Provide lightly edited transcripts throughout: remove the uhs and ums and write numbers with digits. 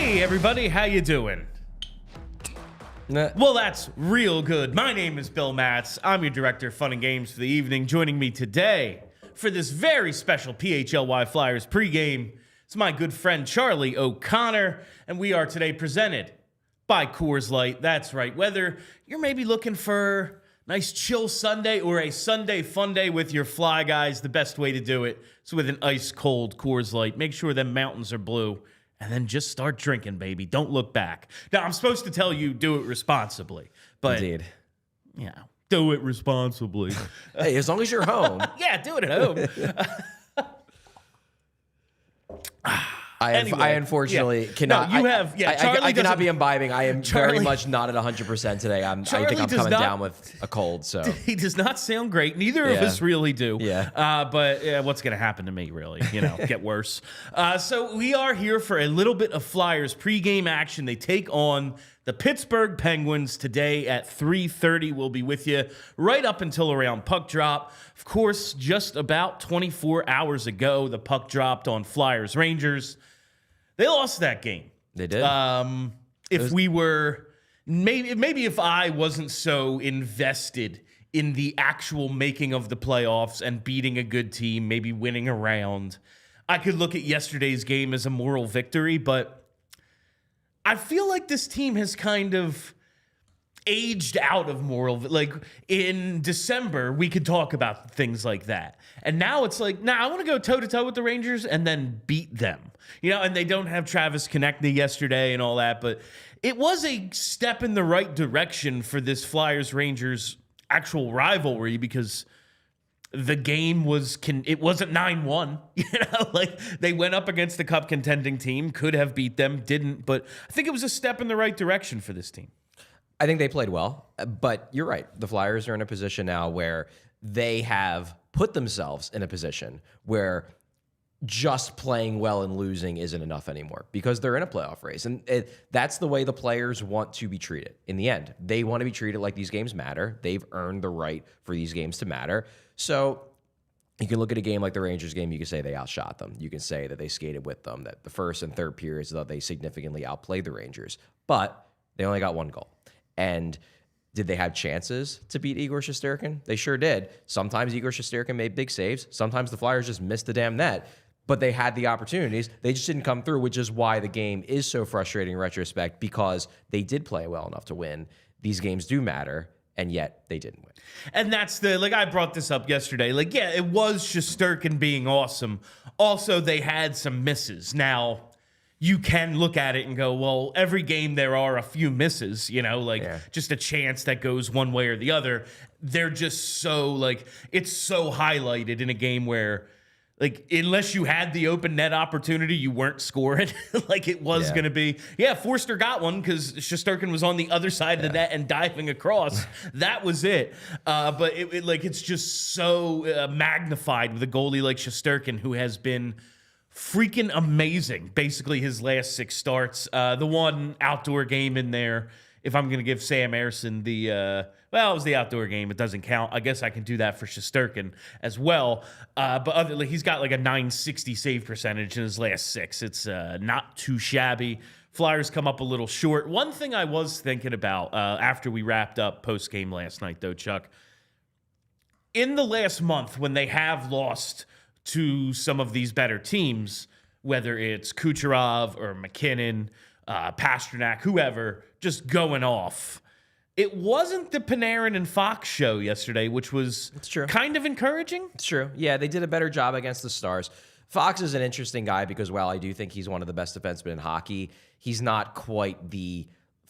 Hey everybody, how you doing? Well, that's real good. My name is Bill Matz. I'm your director of fun and games for the evening. Joining me today for this very special PHLY Flyers pregame is my good friend Charlie O'Connor, and we are today presented by Coors Light. That's right. Whether you're maybe looking for a nice chill Sunday or a Sunday fun day with your Fly guys, the best way to do it is with an ice cold Coors Light. Make sure them mountains are blue. And then just start drinking, baby. Don't look back. Now, I'm supposed to tell you do it responsibly. But, Indeed. Yeah, do it responsibly. Hey, as long as you're home. Yeah, do it at home. I unfortunately cannot. No, you have. Yeah, I cannot be imbibing. I am very much not at 100% today. I think I'm coming down with a cold. So he does not sound great. Neither of us really do. Yeah. But what's going to happen to me, really? Get worse. So we are here for a little bit of Flyers pregame action. They take on the Pittsburgh Penguins today at 3:30. We'll be with you right up until around puck drop. Of course, just about 24 hours ago, the puck dropped on Flyers Rangers. They lost that game. They did. Maybe if I wasn't so invested in the actual making of the playoffs and beating a good team, maybe winning a round, I could look at yesterday's game as a moral victory, but I feel like this team has kind of aged out of moral. Like in December, we could talk about things like that. And now it's like, I want to go toe-to-toe with the Rangers and then beat them. And they don't have Travis Konechny yesterday and all that, but it was a step in the right direction for this Flyers-Rangers actual rivalry because the game wasn't 9-1. Like they went up against the cup contending team, could have beat them, didn't, but I think it was a step in the right direction for this team. I think they played well, but you're right. The Flyers are in a position now where they have put themselves in a position where just playing well and losing isn't enough anymore because they're in a playoff race. And that's the way the players want to be treated. In the end, they want to be treated like these games matter. They've earned the right for these games to matter. So you can look at a game like the Rangers game. You can say they outshot them. You can say that they skated with them, that the first and third periods, though, they significantly outplayed the Rangers. But they only got one goal. And did they have chances to beat Igor Shesterkin? They sure did. Sometimes Igor Shesterkin made big saves. Sometimes the Flyers just missed the damn net. But they had the opportunities. They just didn't come through, which is why the game is so frustrating in retrospect, because they did play well enough to win. These games do matter, and yet they didn't win. And that's I brought this up yesterday. It was Shesterkin being awesome. Also, they had some misses. Now, you can look at it and go, well, every game there are a few misses, just a chance that goes one way or the other. They're just so, it's so highlighted in a game where, unless you had the open net opportunity, you weren't scoring it was going to be. Yeah, Forster got one because Shesterkin was on the other side of the net and diving across. That was it. But it's just so magnified with a goalie like Shesterkin, who has been freaking amazing, basically his last 6 starts. The one outdoor game in there, if I'm going to give Sam Ersson it was the outdoor game. It doesn't count. I guess I can do that for Shesterkin as well. But he's got a .960 save percentage in his last 6. It's not too shabby. Flyers come up a little short. One thing I was thinking about after we wrapped up post-game last night, though, Chuck, in the last month when they have lost to some of these better teams, whether it's Kucherov or McKinnon, Pasternak, whoever, just going off. It wasn't the Panarin and Fox show yesterday, which was kind of encouraging. It's true. Yeah, they did a better job against the Stars. Fox is an interesting guy because, while I do think he's one of the best defensemen in hockey, he's not quite the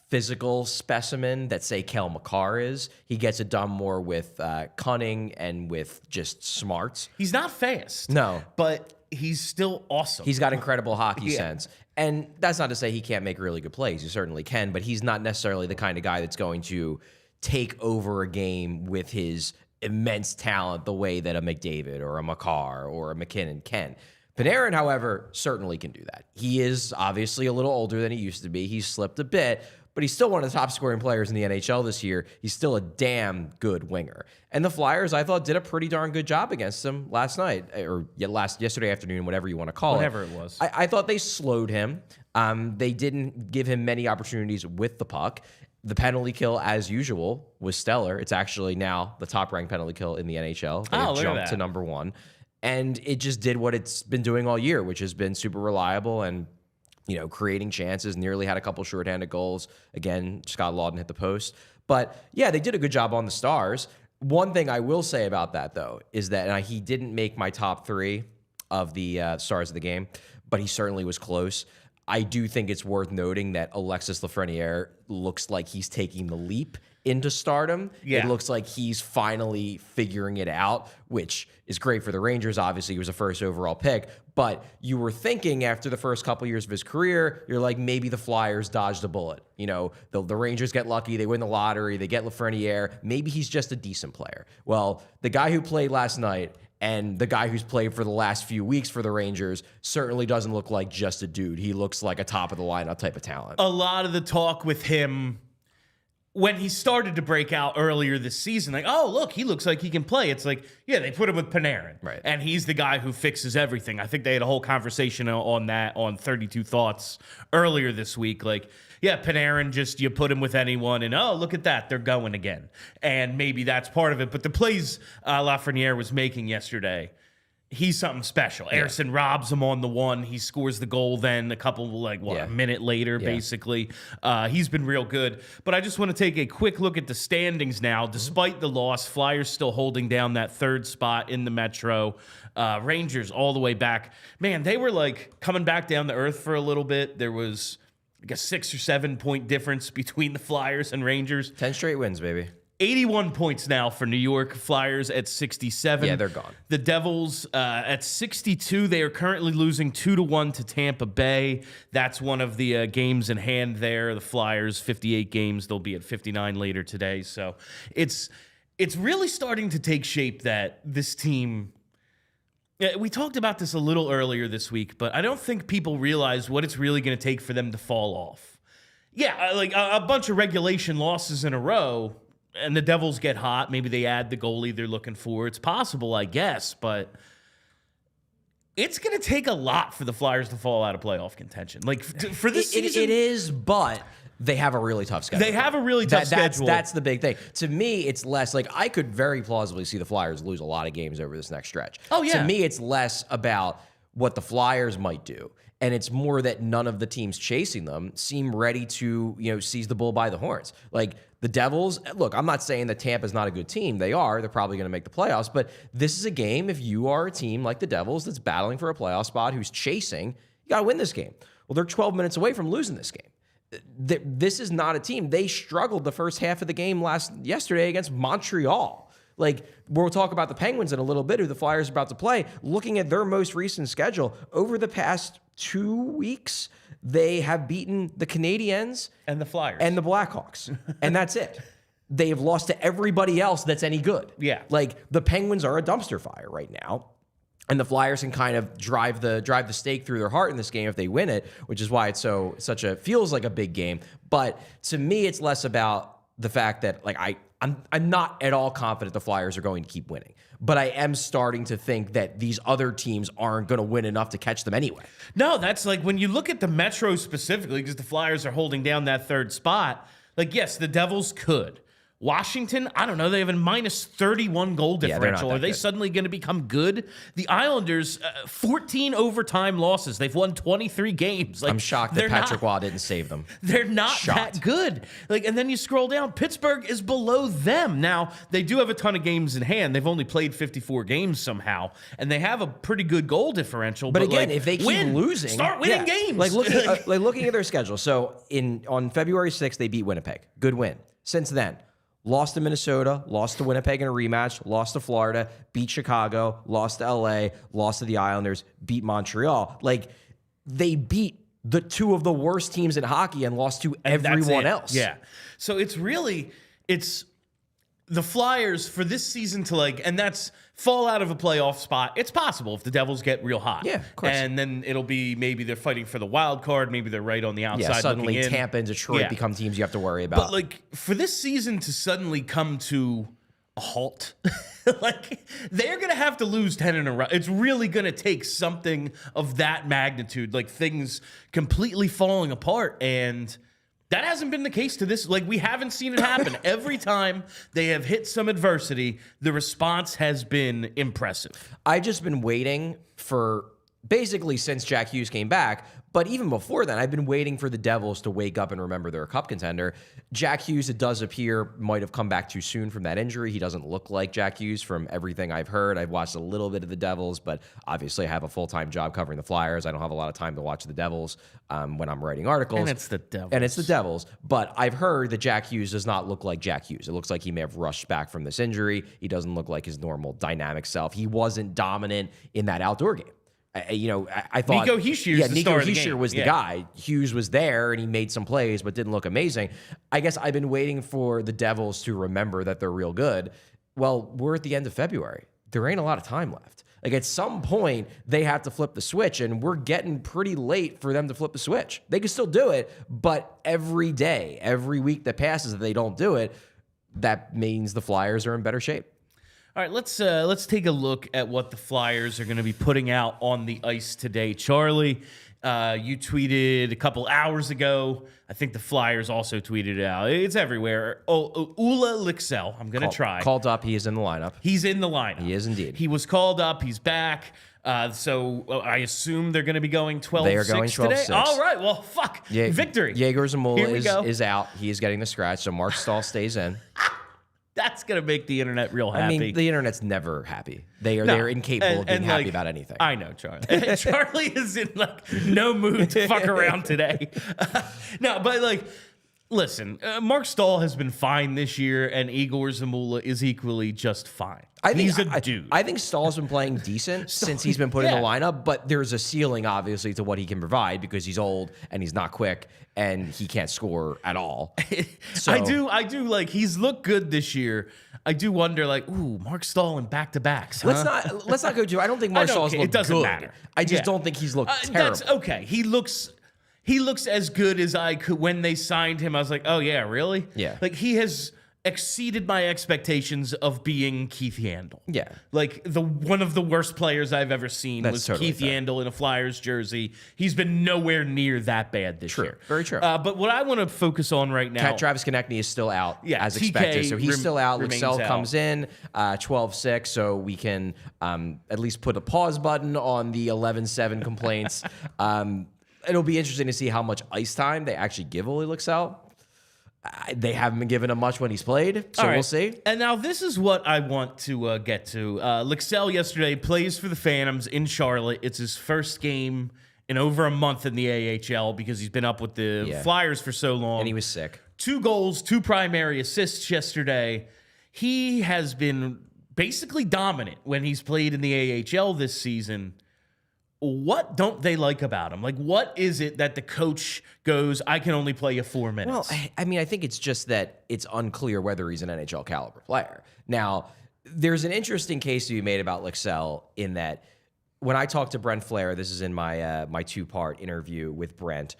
physical specimen that, say, Kel McCarr is. He gets it done more with cunning and with just smarts. He's not fast. No. But he's still awesome. He's got incredible hockey sense. And that's not to say he can't make really good plays. He certainly can, but he's not necessarily the kind of guy that's going to take over a game with his immense talent the way that a McDavid or a McCarr or a McKinnon can. Panarin, however, certainly can do that. He is obviously a little older than he used to be. He's slipped a bit, but he's still one of the top scoring players in the NHL this year. He's still a damn good winger. And the Flyers, I thought, did a pretty darn good job against him last night, or yesterday afternoon, whatever you want to call Whatever it was. I thought they slowed him. They didn't give him many opportunities with the puck. The penalty kill, as usual, was stellar. It's actually now the top-ranked penalty kill in the NHL. They jumped to number 1. And it just did what it's been doing all year, which has been super reliable and, creating chances. Nearly had a couple shorthanded goals. Again, Scott Laughton hit the post. But, yeah, they did a good job on the Stars. One thing I will say about that, though, is that he didn't make my top 3 of the Stars of the game, but he certainly was close. I do think it's worth noting that Alexis Lafreniere looks like he's taking the leap into stardom. Yeah. It looks like he's finally figuring it out, which is great for the Rangers. Obviously, he was a first overall pick. But you were thinking after the first couple years of his career, you're like, maybe the Flyers dodged a bullet. The Rangers get lucky. They win the lottery. They get Lafreniere. Maybe he's just a decent player. Well, the guy who played last night and the guy who's played for the last few weeks for the Rangers certainly doesn't look like just a dude. He looks like a top-of-the-lineup type of talent. A lot of the talk with him when he started to break out earlier this season, like, oh, look, he looks like he can play. It's like, yeah, they put him with Panarin. Right. And he's the guy who fixes everything. I think they had a whole conversation on that on 32 Thoughts earlier this week. Like, yeah, Panarin, just you put him with anyone, and oh, look at that, they're going again. And maybe that's part of it. But the plays Lafreniere was making yesterday, he's something special. Yeah. Ersson robs him on the one. He scores the goal then a minute later, basically. He's been real good. But I just want to take a quick look at the standings now. Despite the loss, Flyers still holding down that 3rd spot in the Metro. Rangers all the way back. Man, they were like coming back down to earth for a little bit. There was a 6 or 7 point difference between the Flyers and Rangers. 10 straight wins, baby. 81 points now for New York. Flyers at 67. Yeah, they're gone. The Devils at 62. They are currently losing 2-1 to Tampa Bay. That's one of the games in hand there. The Flyers, 58 games. They'll be at 59 later today. So it's really starting to take shape that this team... We talked about this a little earlier this week, but I don't think people realize what it's really going to take for them to fall off. Yeah, like a bunch of regulation losses in a row... and the Devils get hot. Maybe they add the goalie they're looking for. It's possible, I guess, but it's going to take a lot for the Flyers to fall out of playoff contention. Like, for this season... It is, but they have a really tough schedule. They have a really tough schedule. That's the big thing. To me, it's less... Like, I could very plausibly see the Flyers lose a lot of games over this next stretch. Oh, yeah. To me, it's less about what the Flyers might do. And it's more that none of the teams chasing them seem ready to, seize the bull by the horns. Like, the Devils, look, I'm not saying that Tampa's not a good team. They are. They're probably going to make the playoffs. But this is a game, if you are a team like the Devils that's battling for a playoff spot, who's chasing, you got to win this game. Well, they're 12 minutes away from losing this game. This is not a team. They struggled the first half of the game yesterday against Montreal. Like, we'll talk about the Penguins in a little bit, who the Flyers are about to play. Looking at their most recent schedule, over the past 2 weeks, they have beaten the Canadiens and the Flyers and the Blackhawks, and that's it. They have lost to everybody else that's any good. Yeah, like the Penguins are a dumpster fire right now, and the Flyers can kind of drive the stake through their heart in this game if they win it, which is why it's feels like a big game. But to me, it's less about the fact that I'm not at all confident the Flyers are going to keep winning. But I am starting to think that these other teams aren't going to win enough to catch them anyway. No, that's like when you look at the Metro specifically, because the Flyers are holding down that 3rd spot, like, yes, the Devils could. Washington, I don't know, they have a minus 31 goal differential. Are they suddenly going to become good? The Islanders, 14 overtime losses. They've won 23 games. Like, I'm shocked that Patrick Waugh didn't save them. They're not that good. Like, and then you scroll down, Pittsburgh is below them. Now, they do have a ton of games in hand. They've only played 54 games somehow, and they have a pretty good goal differential. But again, if they keep losing, start winning games. Like looking at their schedule. So on February 6th, they beat Winnipeg. Good win. Since then, lost to Minnesota, lost to Winnipeg in a rematch, lost to Florida, beat Chicago, lost to LA, lost to the Islanders, beat Montreal. Like, they beat the 2 of the worst teams in hockey and lost to everyone else. Yeah. So it's the Flyers for this season to and that's fall out of a playoff spot. It's possible if the Devils get real hot. Yeah, of course. And then it'll be maybe they're fighting for the wild card. Maybe they're right on the outside. Yeah, suddenly Tampa and Detroit become teams you have to worry about. But for this season to suddenly come to a halt. Like, they're going to have to lose 10 in a row. It's really going to take something of that magnitude, like things completely falling apart. And that hasn't been the case to this. Like, we haven't seen it happen. Every time they have hit some adversity, the response has been impressive. I've just been waiting for basically since Jack Hughes came back, but even before then, I've been waiting for the Devils to wake up and remember they're a cup contender. Jack Hughes, it does appear, might have come back too soon from that injury. He doesn't look like Jack Hughes from everything I've heard. I've watched a little bit of the Devils, but obviously I have a full-time job covering the Flyers. I don't have a lot of time to watch the Devils when I'm writing articles. And it's the Devils. And it's the Devils. But I've heard that Jack Hughes does not look like Jack Hughes. It looks like he may have rushed back from this injury. He doesn't look like his normal dynamic self. He wasn't dominant in that outdoor game. I thought Nico Hischier, yeah, the Nico star of the Hischier game. was the guy. Hughes was there and he made some plays, but didn't look amazing. I guess I've been waiting for the Devils to remember that they're real good. Well, we're at the end of February. There ain't a lot of time left. Like, at some point, they have to flip the switch, and we're getting pretty late for them to flip the switch. They can still do it, but every day, every week that passes that they don't do it, that means the Flyers are in better shape. All right, let's take a look at what the Flyers are going to be putting out on the ice today. Charlie, you tweeted a couple hours ago. I think the Flyers also tweeted it out. It's everywhere. Ula Lixell. I'm going to try. Called up. He is in the lineup. He's in the lineup. He is indeed. He was called up. He's back. So I assume they're going to be going 12-6 They are going today. 12-6. All right. Well, fuck. Victory. Jaeger Zamula go. is out. He is getting the scratch, so Mark Stahl stays in. That's going to make the internet real happy. I mean, the internet's never happy. They're incapable of being happy about anything. I know, Charlie. Charlie is in no mood to fuck around today. No, but listen, Mark Stahl has been fine this year, and Igor Zamula is equally just fine. He's a dude. I think Stahl's been playing decent since he's been put in the lineup, but there's a ceiling, obviously, to what he can provide because he's old and he's not quick and he can't score at all. So, I do he's looked good this year. I do wonder, ooh, Mark Stahl in back-to-backs. Huh? Let's not go to. I don't think Mark Stahl's looked good. It doesn't matter. I just don't think he's looked terrible. That's okay. He looks as good as I could when they signed him. I was like, oh yeah, really? Yeah. He has exceeded my expectations of being Keith Yandle. Yeah. One of the worst players I've ever seen was totally Keith Yandle in a Flyers jersey. He's been nowhere near that bad this year. Very true. But what I want to focus on right now... Travis Konechny is still out as TK expected. So he's still out. Lixell out. comes in 12-6, so we can at least put a pause button on the 11-7 complaints. It'll be interesting to see how much ice time they actually give Ole Lixell. They haven't been giving him much when he's played, so we'll see. And now this is what I want to get to. Lixell yesterday plays for the Phantoms in Charlotte. It's his first game in over a month in the AHL because he's been up with the Flyers for so long. And he was sick. 2 goals, 2 primary assists yesterday. He has been basically dominant when he's played in the AHL this season. What don't they like about him? What is it that the coach goes, I can only play you 4 minutes? Well, I think it's just that it's unclear whether he's an NHL caliber player. Now, there's an interesting case to be made about Lixell in that when I talked to Brent Flair, this is in my my 2-part interview with Brent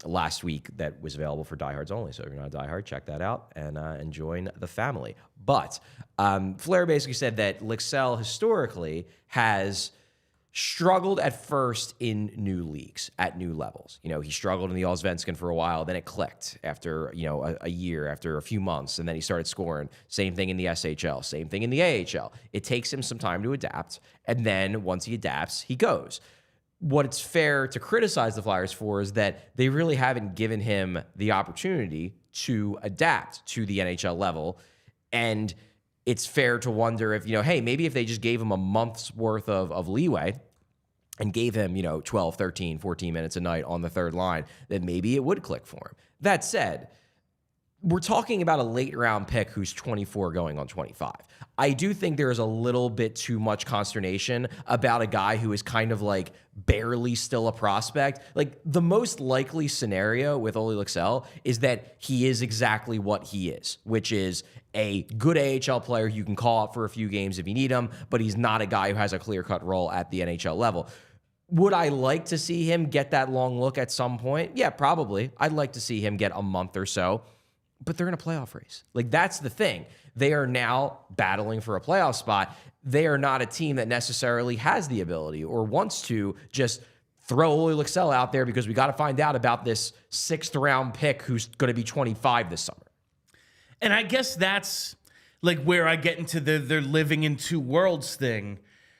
last week that was available for diehards only. So if you're not a diehard, check that out and join the family. But Flair basically said that Lixell historically has struggled at first in new leagues, at new levels. He struggled in the Allsvenskan for a while, then it clicked after, a year, after a few months, and then he started scoring. Same thing in the SHL, same thing in the AHL. It takes him some time to adapt, and then once he adapts, he goes. What it's fair to criticize the Flyers for is that they really haven't given him the opportunity to adapt to the NHL level, and it's fair to wonder if, hey, maybe if they just gave him a month's worth of leeway and gave him, 12, 13, 14 minutes a night on the third line, then maybe it would click for him. That said, we're talking about a late-round pick who's 24 going on 25. I do think there is a little bit too much consternation about a guy who is kind of barely still a prospect. The most likely scenario with Ole Lixell is that he is exactly what he is, which is a good AHL player you can call up for a few games if you need him, but he's not a guy who has a clear-cut role at the NHL level. Would I like to see him get that long look at some point? Yeah, probably. I'd like to see him get a month or so, but they're in a playoff race. That's the thing. they are now battling for a playoff spot. They are not a team that necessarily has the ability or wants to just throw Ole Luxell out there because we got to find out about this 6th round pick who's going to be 25 this summer. And I guess that's like where I get into they're living in two worlds thing.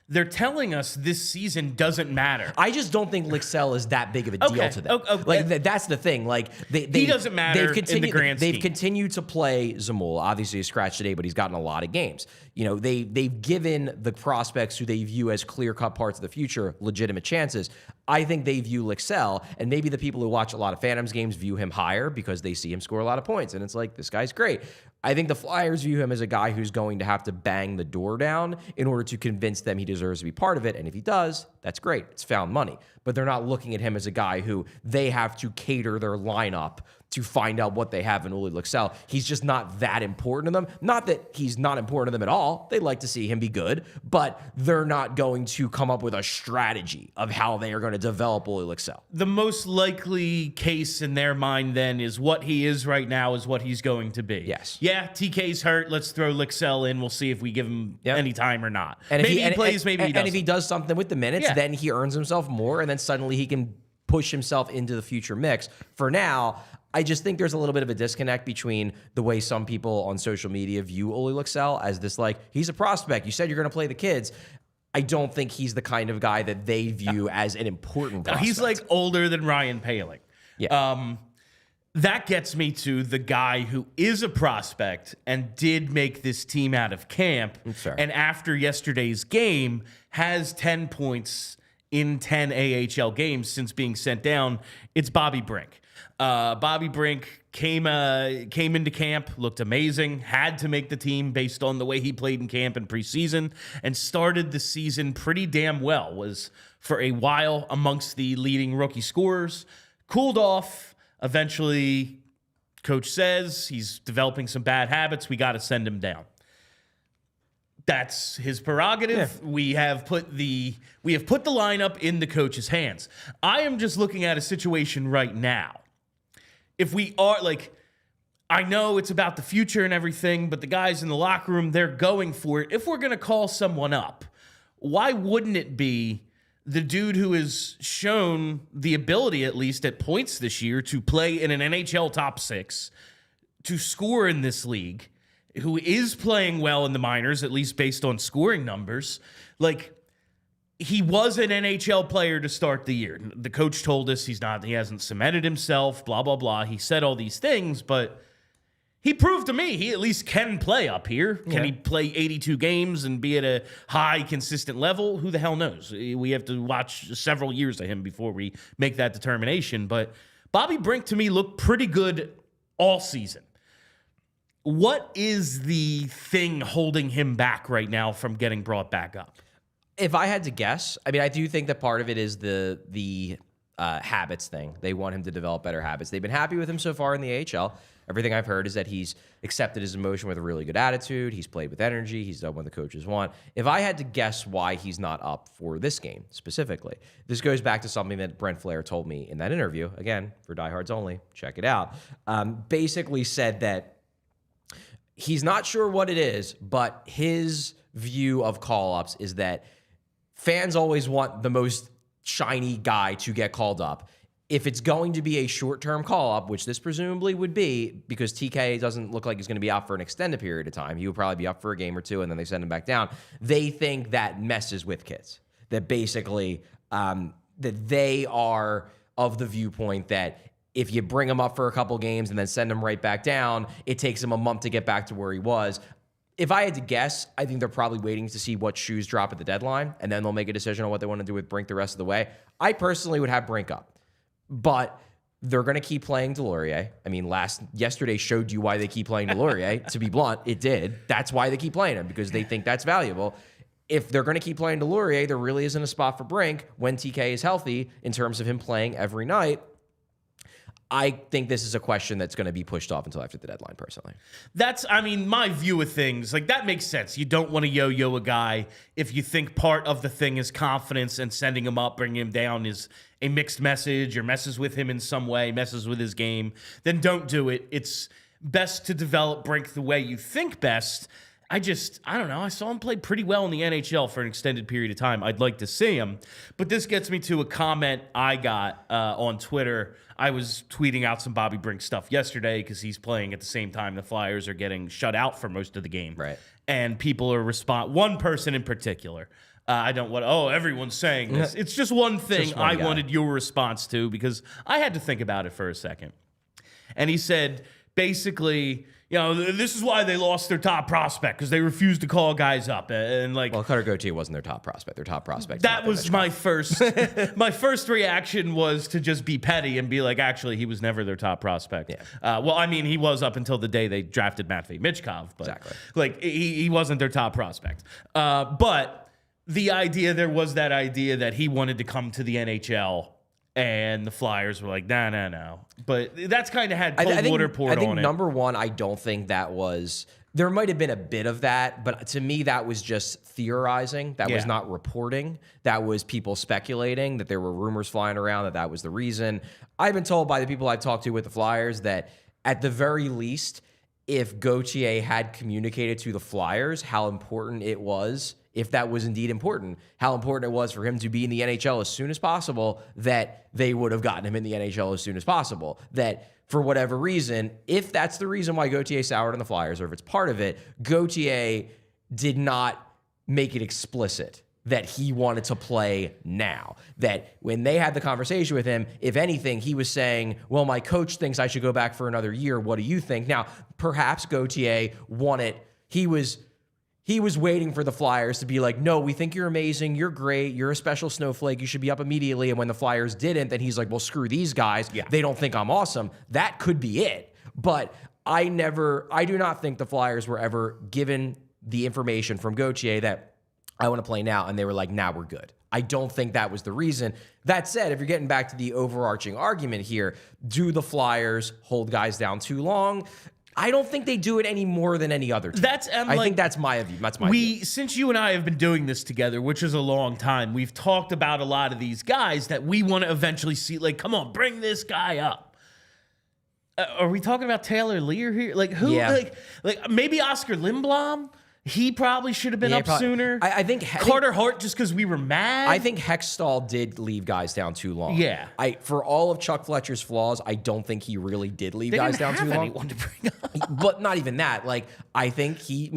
They're telling us this season doesn't matter. I just don't think Luxell is that big of a deal to them. Okay. Like that's the thing. Like he doesn't matter in the grand scheme. They've continued to play Zamula. Obviously, he scratched today, but he's gotten a lot of games. You know, they've given the prospects who they view as clear-cut parts of the future legitimate chances. I think they view Luxell, and maybe the people who watch a lot of Phantoms games view him higher because they see him score a lot of points, and it's like, this guy's great. I think the Flyers view him as a guy who's going to have to bang the door down in order to convince them he deserves to be part of it, and if he does, that's great. It's found money. But they're not looking at him as a guy who they have to cater their lineup to find out what they have in Ole Luxell. He's just not that important to them. Not that he's not important to them at all. They'd like to see him be good, but they're not going to come up with a strategy of how they are going to develop Ole Luxell. The most likely case in their mind then is what he is right now is what he's going to be. Yes. Yeah, TK's hurt. Let's throw Luxell in. We'll see if we give him any time or not. And maybe he plays, maybe he doesn't. And if he does something with the minutes, then he earns himself more, and then suddenly he can push himself into the future mix. For now, I just think there's a little bit of a disconnect between the way some people on social media view Ole Luxell as this, like, he's a prospect. You said you're going to play the kids. I don't think he's the kind of guy that they view as an important prospect. He's like older than Ryan Poehling. Yeah. That gets me to the guy who is a prospect and did make this team out of camp. And after yesterday's game, has 10 points in 10 AHL games since being sent down. It's Bobby Brink. Bobby Brink came into camp, looked amazing, had to make the team based on the way he played in camp and preseason, and started the season pretty damn well. Was for a while amongst the leading rookie scorers, cooled off. Eventually, coach says he's developing some bad habits. We got to send him down. That's his prerogative. Yeah. We have put the lineup in the coach's hands. I am just looking at a situation right now. If we are like, I know it's about the future and everything, but the guys in the locker room, they're going for it. If we're going to call someone up, why wouldn't it be the dude who has shown the ability, at least at points this year, to play in an NHL top 6, to score in this league, who is playing well in the minors, at least based on scoring numbers? Like, he was an NHL player to start the year. The coach told us he hasn't cemented himself, blah, blah, blah. He said all these things, but he proved to me he at least can play up here. Can he play 82 games and be at a high, consistent level? Who the hell knows? We have to watch several years of him before we make that determination. But Bobby Brink, to me, looked pretty good all season. What is the thing holding him back right now from getting brought back up? If I had to guess, I mean, I do think that part of it is the habits thing. They want him to develop better habits. They've been happy with him so far in the AHL. Everything I've heard is that he's accepted his emotion with a really good attitude. He's played with energy. He's done what the coaches want. If I had to guess why he's not up for this game specifically, this goes back to something that Brent Flair told me in that interview. Again, for diehards only, check it out. Basically said that he's not sure what it is, but his view of call-ups is that fans always want the most shiny guy to get called up. If it's going to be a short-term call-up, which this presumably would be, because TK doesn't look like he's going to be out for an extended period of time, he would probably be up for a game or two, and then they send him back down. They think that messes with kids. That basically, that they are of the viewpoint that if you bring him up for a couple games and then send him right back down, it takes him a month to get back to where he was. If I had to guess, I think they're probably waiting to see what shoes drop at the deadline, and then they'll make a decision on what they want to do with Brink the rest of the way. I personally would have Brink up, but they're going to keep playing Delorier. I mean, yesterday showed you why they keep playing Delorier. To be blunt, it did. That's why they keep playing him, because they think that's valuable. If they're going to keep playing Delorier, there really isn't a spot for Brink when TK is healthy in terms of him playing every night. I think this is a question that's going to be pushed off until after the deadline, personally. That's, I mean, my view of things. Like, that makes sense. You don't want to yo-yo a guy if you think part of the thing is confidence, and sending him up, bringing him down is a mixed message or messes with him in some way, messes with his game. Then don't do it. It's best to develop Brink the way you think best. I don't know. I saw him play pretty well in the NHL for an extended period of time. I'd like to see him. But this gets me to a comment I got on Twitter. I was tweeting out some Bobby Brink stuff yesterday because he's playing at the same time the Flyers are getting shut out for most of the game. Right. And people are one person in particular. I don't want, everyone's saying this. It's just one thing I wanted your response to because I had to think about it for a second. And he said, basically, this is why they lost their top prospect because they refused to call guys up. And well, Cutter Gauthier wasn't their top prospect. Their top prospect. That was my first. My first reaction was to just be petty and be like, actually, he was never their top prospect. Yeah. Well, I mean, he was up until the day they drafted Matvei Michkov, but exactly. He wasn't their top prospect. But there was that idea that he wanted to come to the NHL. And the Flyers were like, no. But that's kind of had cold water poured on it. I think, number one, I don't think that was... There might have been a bit of that, but to me, that was just theorizing. That was not reporting. That was people speculating that there were rumors flying around that was the reason. I've been told by the people I've talked to with the Flyers that, at the very least, if Gauthier had communicated to the Flyers how important it was, if that was indeed important, how important it was for him to be in the NHL as soon as possible, that they would have gotten him in the NHL as soon as possible. That for whatever reason, if that's the reason why Gauthier soured on the Flyers, or if it's part of it, Gauthier did not make it explicit that he wanted to play now. That when they had the conversation with him, if anything, he was saying, well, my coach thinks I should go back for another year. What do you think? Now, perhaps Gauthier wanted, he was waiting for the Flyers to be like, no, we think you're amazing. You're great. You're a special snowflake. You should be up immediately. And when the Flyers didn't, then he's like, well, screw these guys. Yeah. They don't think I'm awesome. That could be it. But I do not think the Flyers were ever given the information from Gauthier that I want to play now. And they were like, nah, we're good. I don't think that was the reason. That said, if you're getting back to the overarching argument here, do the Flyers hold guys down too long? I don't think they do it any more than any other team. I think that's my view. That's my view. Since you and I have been doing this together, which is a long time, we've talked about a lot of these guys that we want to eventually see. Like, come on, bring this guy up. Are we talking about Taylor Lear here? Like who? Yeah. Like maybe Oscar Lindblom. He probably should have been up sooner. I think Carter Hart, just because we were mad. I think Hextall did leave guys down too long. Yeah. For all of Chuck Fletcher's flaws, I don't think he really did leave guys down too long. Anyone to bring up. But not even that. Like, I think he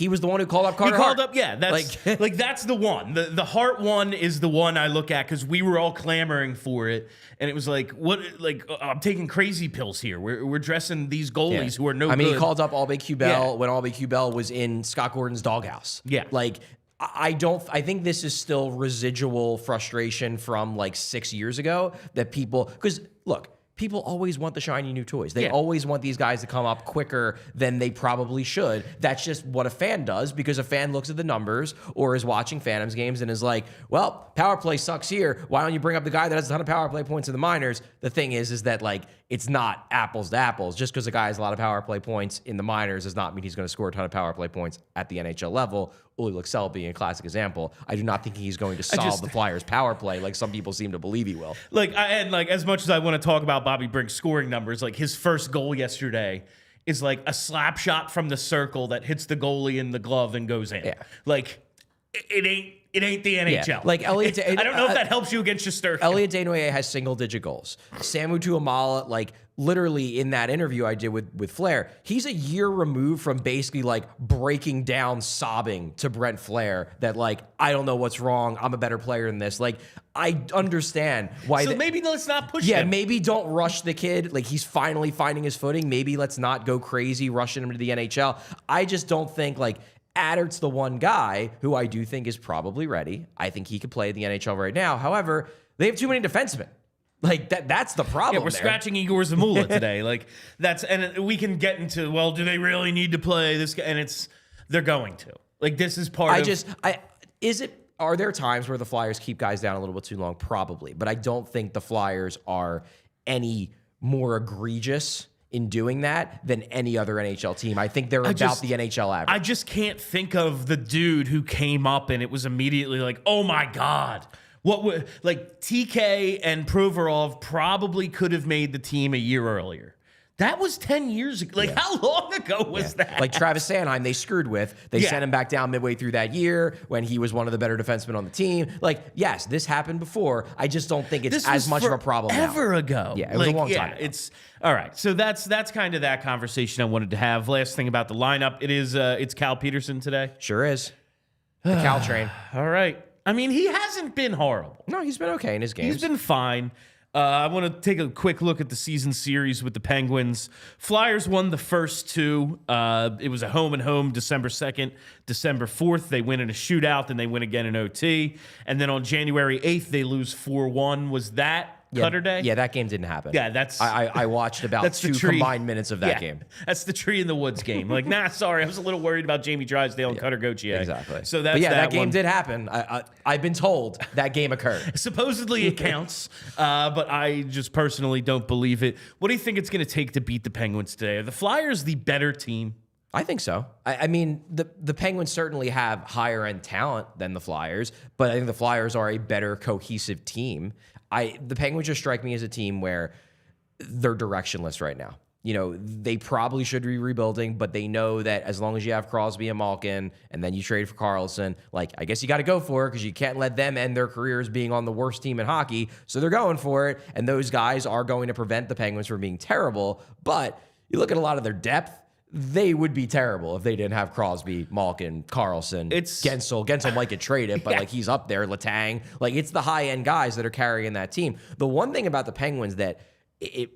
was the one who called up Carter Hart. He called up, yeah. That's like that's the one. The Hart one is the one I look at because we were all clamoring for it, and it was like, what? Like, I'm taking crazy pills here. We're dressing these goalies who are no good. I mean, he called up Albé Cubel when Albé Cubel was in Scott Gordon's doghouse. Yeah. Like, I think this is still residual frustration from like 6 years ago that because look, people always want the shiny new toys. They always want these guys to come up quicker than they probably should. That's just what a fan does because a fan looks at the numbers or is watching Phantoms games and is like, well, power play sucks here. Why don't you bring up the guy that has a ton of power play points in the minors? The thing is that like, it's not apples to apples. Just because a guy has a lot of power play points in the minors does not mean he's going to score a ton of power play points at the NHL level. Uli Luxell being a classic example. I do not think he's going to solve the Flyers' power play like some people seem to believe he will. And as much as I want to talk about Bobby Brink's scoring numbers, like his first goal yesterday is like a slap shot from the circle that hits the goalie in the glove and goes in. Yeah. Like it ain't the NHL. Yeah. Like Elliot, I don't know if that helps you against Shesterkin. Elliot Desnoyers has single-digit goals. Samu Tuamala, like literally in that interview I did with Flair, he's a year removed from basically like breaking down, sobbing to Brent Flair that like, I don't know what's wrong. I'm a better player than this. Like, I understand why. So maybe let's not push him. Yeah, maybe don't rush the kid. Like, he's finally finding his footing. Maybe let's not go crazy rushing him to the NHL. I just don't think like. Addert's the one guy who I do think is probably ready. I think he could play in the NHL right now. However, they have too many defensemen. Like that's the problem. Yeah, we're scratching Igor Zamula today. Like and we can get into, well, do they really need to play this guy? And they're going to. Like, this is part of are there times where the Flyers keep guys down a little bit too long? Probably. But I don't think the Flyers are any more egregious in doing that than any other NHL team. I think they're about the NHL average. I just can't think of the dude who came up and it was immediately like, oh my God. TK and Provorov probably could have made the team a year earlier. That was 10 years ago. Like, how long ago was that? Like Travis Sanheim, they screwed with. They sent him back down midway through that year when he was one of the better defensemen on the team. Like, yes, this happened before. I just don't think it's as much of a problem now. Ever ago. Yeah, it was a long time ago. It's all right. So that's kind of that conversation I wanted to have. Last thing about the lineup, it's Cal Peterson today. Sure is. The Cal train. All right. I mean, he hasn't been horrible. No, he's been okay in his games. He's been fine. I want to take a quick look at the season series with the Penguins. Flyers won the first two. It was a home and home December 2nd, December 4th. They win in a shootout, then they win again in OT. And then on January 8th, they lose 4-1. Was that Cutter Day? Yeah, that game didn't happen. Yeah, that's... I watched about 2 combined minutes of that game. That's the tree in the woods game. Like, sorry, I was a little worried about Jamie Drysdale and Cutter Gauthier. Exactly. So that's that game did happen. I've been told that game occurred. Supposedly it counts, but I just personally don't believe it. What do you think it's going to take to beat the Penguins today? Are the Flyers the better team? I think so. I mean, the Penguins certainly have higher end talent than the Flyers, but I think the Flyers are a better cohesive team. The Penguins just strike me as a team where they're directionless right now. You know, they probably should be rebuilding, but they know that as long as you have Crosby and Malkin and then you trade for Karlsson, like, I guess you got to go for it because you can't let them end their careers being on the worst team in hockey. So they're going for it. And those guys are going to prevent the Penguins from being terrible. But you look at a lot of their depth, they would be terrible if they didn't have Crosby, Malkin, Karlsson, Gensel. Gensel might get traded, but like he's up there, Letang. Like it's the high-end guys that are carrying that team. The one thing about the Penguins that it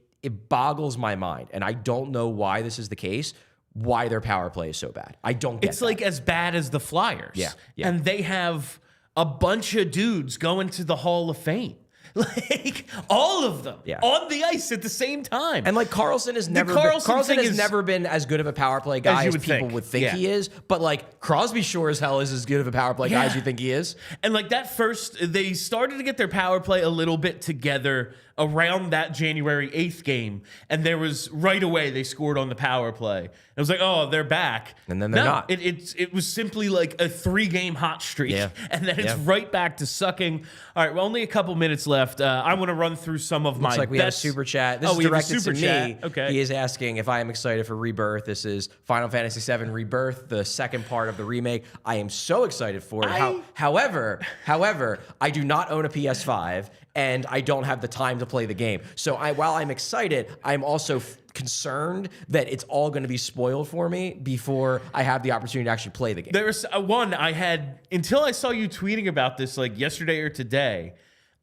boggles my mind, and I don't know why this is the case, why their power play is so bad. I don't get It's like as bad as the Flyers. Yeah. And they have a bunch of dudes going to the Hall of Fame. Like all of them on the ice at the same time. And like Karlsson has never been as good of a power play guy as people would think he is. But like Crosby sure as hell is as good of a power play guy as you think he is. And like they started to get their power play a little bit together around that January 8th game. And there was right away they scored on the power play. It was like, oh, they're back. And then they're not. It was simply like a 3-game hot streak. Yeah. And then it's right back to sucking. All right, well, only a couple minutes left. I want to run through some of my Looks like we have a super chat. This is directed to me. Okay. He is asking if I am excited for Rebirth. This is Final Fantasy VII Rebirth, the second part of the remake. I am so excited for it. However, I do not own a PS5, and I don't have the time to play the game. So while I'm excited, I'm also concerned that it's all going to be spoiled for me before I have the opportunity to actually play the game. There's one I had, until I saw you tweeting about this like yesterday or today,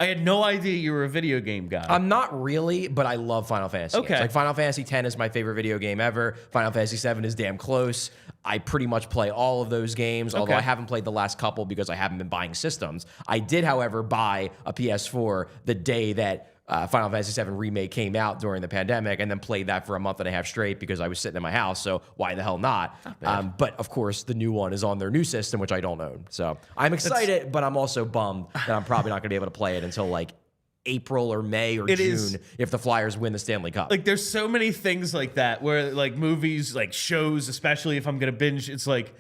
I had no idea you were a video game guy. I'm not really, but I love Final Fantasy games. Like Final Fantasy X is my favorite video game ever. Final Fantasy VII is damn close. I pretty much play all of those games, although I haven't played the last couple because I haven't been buying systems. I did, however, buy a PS4 the day that Final Fantasy VII Remake came out during the pandemic, and then played that for a month and a half straight because I was sitting in my house, so why the hell not? But of course, the new one is on their new system, which I don't own. So I'm excited, but I'm also bummed that I'm probably not going to be able to play it until like April or May or June if the Flyers win the Stanley Cup. Like there's so many things like that where like movies, like shows, especially if I'm going to binge, it's like,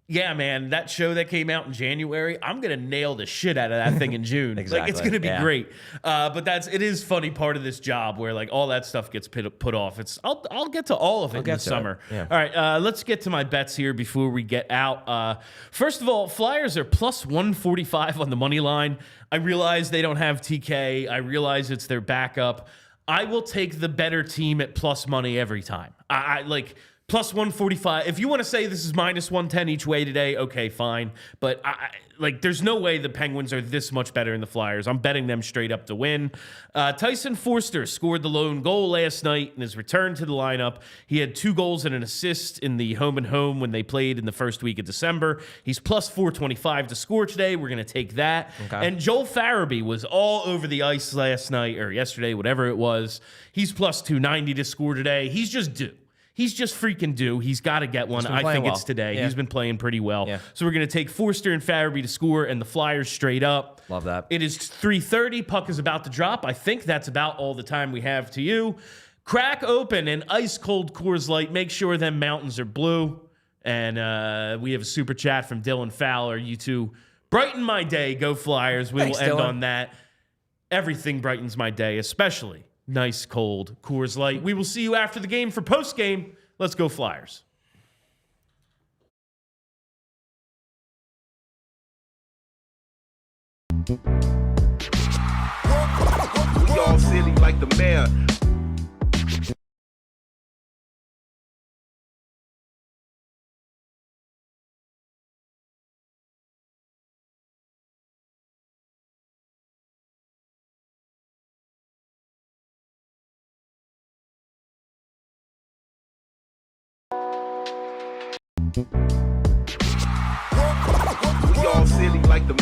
yeah, man, that show that came out in January, I'm going to nail the shit out of that thing in June. Exactly. Like, it's going to be great. But it is funny part of this job where, like, all that stuff gets put off. I'll get to all of it in the summer. Yeah. All right, let's get to my bets here before we get out. First of all, Flyers are plus 145 on the money line. I realize they don't have TK. I realize it's their backup. I will take the better team at plus money every time. I like... Plus 145. If you want to say this is minus 110 each way today, okay, fine. But there's no way the Penguins are this much better than the Flyers. I'm betting them straight up to win. Tyson Forster scored the lone goal last night in his return to the lineup. He had 2 goals and an assist in the home and home when they played in the first week of December. He's plus 425 to score today. We're going to take that. Okay. And Joel Farabee was all over the ice last night or yesterday, whatever it was. He's plus 290 to score today. He's just due. He's just freaking due. He's got to get one. I think it's today. Yeah. He's been playing pretty well. Yeah. So we're going to take Forster and Farabee to score and the Flyers straight up. Love that. It is 3:30. Puck is about to drop. I think that's about all the time we have to you. Crack open an ice-cold Coors Light. Make sure them mountains are blue. And we have a super chat from Dylan Fowler. You two brighten my day. Go Flyers. We will end on that. Everything brightens my day, especially nice cold Coors Light. We will see you after the game for post game. Let's go Flyers. We all silly like the mayor. We all silly like the